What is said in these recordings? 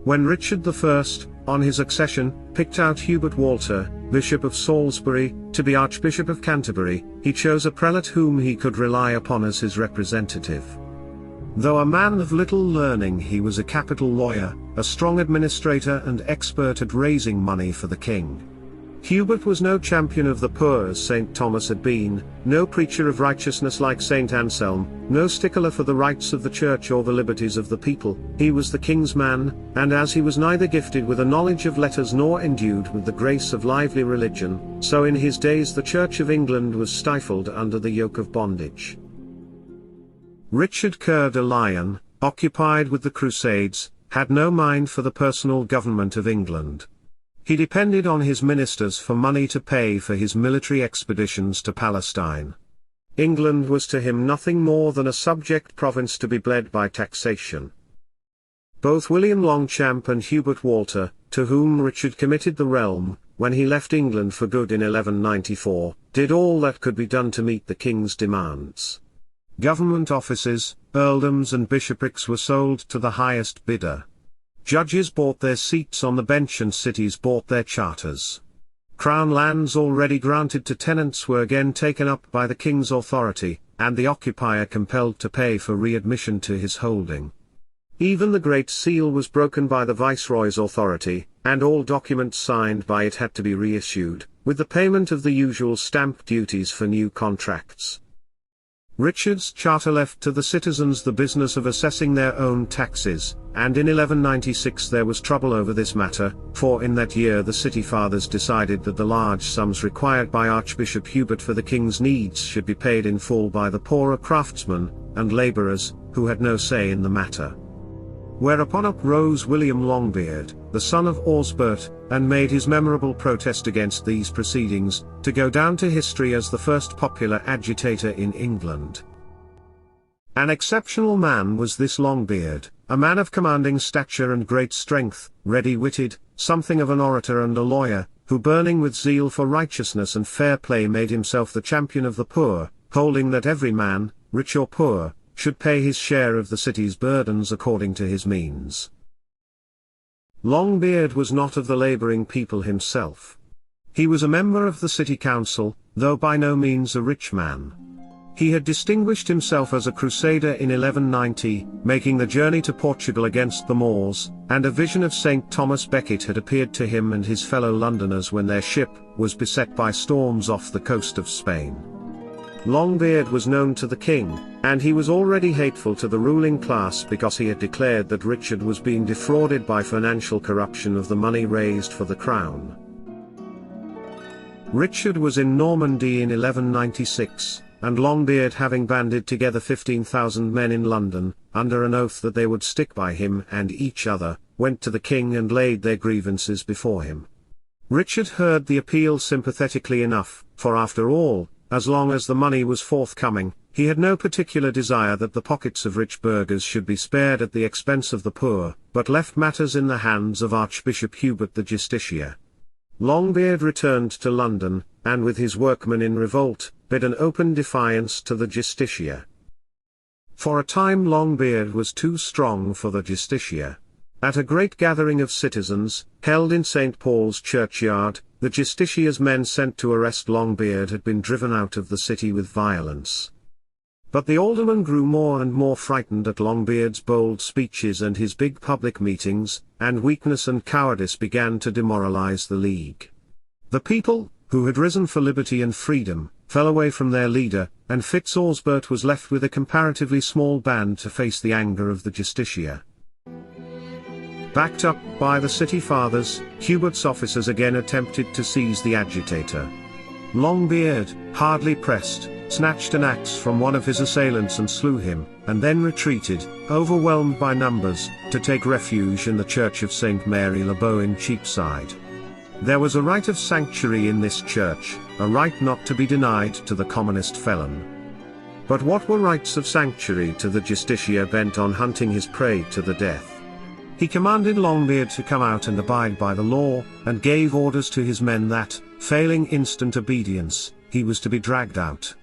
When Richard I, on his accession, picked out Hubert Walter, Bishop of Salisbury, to be Archbishop of Canterbury, he chose a prelate whom he could rely upon as his representative. Though a man of little learning, he was a capital lawyer, a strong administrator and expert at raising money for the king. Hubert was no champion of the poor as St. Thomas had been, no preacher of righteousness like St. Anselm, no stickler for the rights of the church or the liberties of the people. He was the king's man, and as he was neither gifted with a knowledge of letters nor endued with the grace of lively religion, so in his days the Church of England was stifled under the yoke of bondage. Richard Coeur de Lion, occupied with the Crusades, had no mind for the personal government of England. He depended on his ministers for money to pay for his military expeditions to Palestine. England was to him nothing more than a subject province to be bled by taxation. Both William Longchamp and Hubert Walter, to whom Richard committed the realm, when he left England for good in 1194, did all that could be done to meet the king's demands. Government offices, earldoms and bishoprics were sold to the highest bidder. Judges bought their seats on the bench and cities bought their charters. Crown lands already granted to tenants were again taken up by the king's authority, and the occupier compelled to pay for readmission to his holding. Even the Great Seal was broken by the Viceroy's authority, and all documents signed by it had to be reissued, with the payment of the usual stamp duties for new contracts. Richard's charter left to the citizens the business of assessing their own taxes, and in 1196 there was trouble over this matter, for in that year the city fathers decided that the large sums required by Archbishop Hubert for the king's needs should be paid in full by the poorer craftsmen and labourers, who had no say in the matter. Whereupon up rose William Longbeard, the son of Osbert, and made his memorable protest against these proceedings, to go down to history as the first popular agitator in England. An exceptional man was this Longbeard, a man of commanding stature and great strength, ready-witted, something of an orator and a lawyer, who burning with zeal for righteousness and fair play made himself the champion of the poor, holding that every man, rich or poor, should pay his share of the city's burdens according to his means. Longbeard was not of the labouring people himself. He was a member of the city council, though by no means a rich man. He had distinguished himself as a crusader in 1190, making the journey to Portugal against the Moors, and a vision of St. Thomas Becket had appeared to him and his fellow Londoners when their ship was beset by storms off the coast of Spain. Longbeard was known to the king, and he was already hateful to the ruling class because he had declared that Richard was being defrauded by financial corruption of the money raised for the crown. Richard was in Normandy in 1196, and Longbeard, having banded together 15,000 men in London, under an oath that they would stick by him and each other, went to the king and laid their grievances before him. Richard heard the appeal sympathetically enough, for after all, as long as the money was forthcoming, he had no particular desire that the pockets of rich burghers should be spared at the expense of the poor, but left matters in the hands of Archbishop Hubert the Justiciar. Longbeard returned to London, and with his workmen in revolt, bid an open defiance to the Justiciar. For a time Longbeard was too strong for the Justiciar. At a great gathering of citizens, held in St. Paul's churchyard, the Justiciar's men sent to arrest Longbeard had been driven out of the city with violence. But the aldermen grew more and more frightened at Longbeard's bold speeches and his big public meetings, and weakness and cowardice began to demoralize the League. The people, who had risen for liberty and freedom, fell away from their leader, and Osbert was left with a comparatively small band to face the anger of the Justiciar. Backed up by the city fathers, Hubert's officers again attempted to seize the agitator. Longbeard, hardly pressed, snatched an axe from one of his assailants and slew him, and then retreated, overwhelmed by numbers, to take refuge in the church of St. Mary le Bow in Cheapside. There was a right of sanctuary in this church, a right not to be denied to the commonest felon. But what were rights of sanctuary to the Justiciar bent on hunting his prey to the death? He commanded Longbeard to come out and abide by the law, and gave orders to his men that, failing instant obedience, he was to be dragged out.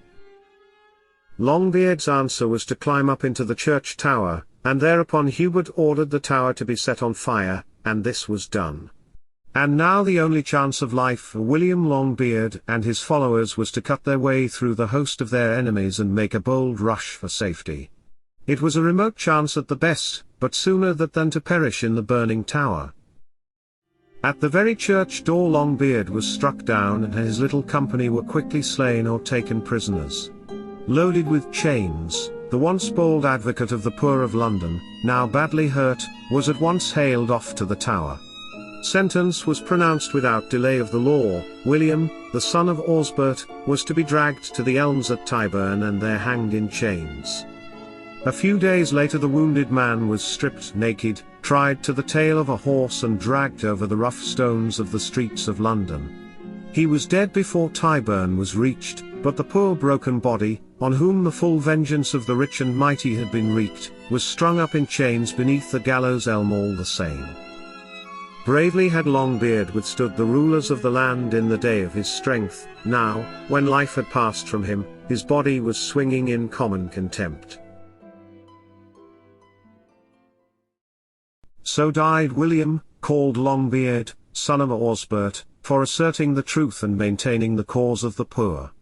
Longbeard's answer was to climb up into the church tower, and thereupon Hubert ordered the tower to be set on fire, and this was done. And now the only chance of life for William Longbeard and his followers was to cut their way through the host of their enemies and make a bold rush for safety. It was a remote chance at the best, but sooner that than to perish in the burning tower. At the very church door Longbeard was struck down and his little company were quickly slain or taken prisoners. Loaded with chains, the once bold advocate of the poor of London, now badly hurt, was at once haled off to the tower. Sentence was pronounced without delay of the law. William, the son of Osbert, was to be dragged to the elms at Tyburn and there hanged in chains. A few days later the wounded man was stripped naked, tied to the tail of a horse and dragged over the rough stones of the streets of London. He was dead before Tyburn was reached, but the poor broken body, on whom the full vengeance of the rich and mighty had been wreaked, was strung up in chains beneath the gallows elm all the same. Bravely had Longbeard withstood the rulers of the land in the day of his strength. Now, when life had passed from him, his body was swinging in common contempt. So died William, called Longbeard, son of Osbert, for asserting the truth and maintaining the cause of the poor.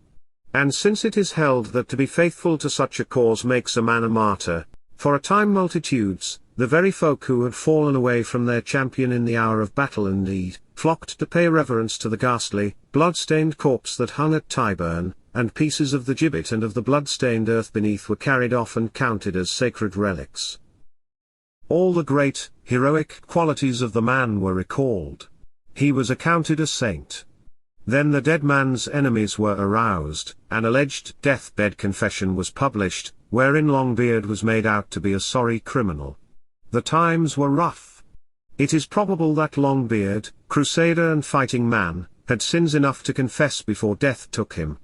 And since it is held that to be faithful to such a cause makes a man a martyr, for a time multitudes, the very folk who had fallen away from their champion in the hour of battle and need, flocked to pay reverence to the ghastly, blood-stained corpse that hung at Tyburn, and pieces of the gibbet and of the blood-stained earth beneath were carried off and counted as sacred relics. All the great, heroic qualities of the man were recalled. He was accounted a saint. Then the dead man's enemies were aroused, an alleged deathbed confession was published, wherein Longbeard was made out to be a sorry criminal. The times were rough. It is probable that Longbeard, crusader and fighting man, had sins enough to confess before death took him.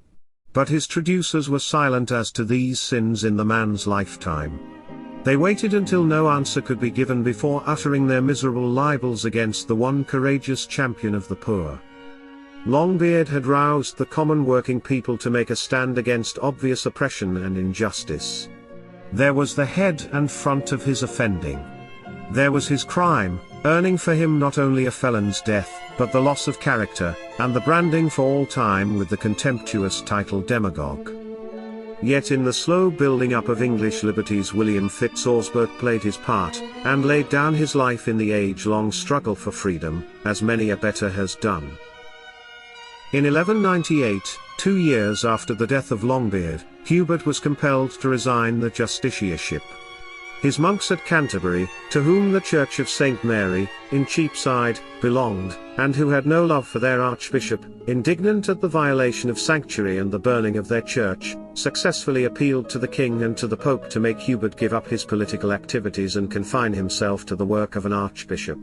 But his traducers were silent as to these sins in the man's lifetime. They waited until no answer could be given before uttering their miserable libels against the one courageous champion of the poor. Longbeard had roused the common working people to make a stand against obvious oppression and injustice. There was the head and front of his offending. There was his crime, earning for him not only a felon's death, but the loss of character, and the branding for all time with the contemptuous title demagogue. Yet in the slow building up of English liberties William Osbert played his part, and laid down his life in the age-long struggle for freedom, as many a better has done. In 1198, 2 years after the death of Longbeard, Hubert was compelled to resign the justiciarship. His monks at Canterbury, to whom the Church of St. Mary, in Cheapside, belonged, and who had no love for their archbishop, indignant at the violation of sanctuary and the burning of their church, successfully appealed to the king and to the pope to make Hubert give up his political activities and confine himself to the work of an archbishop.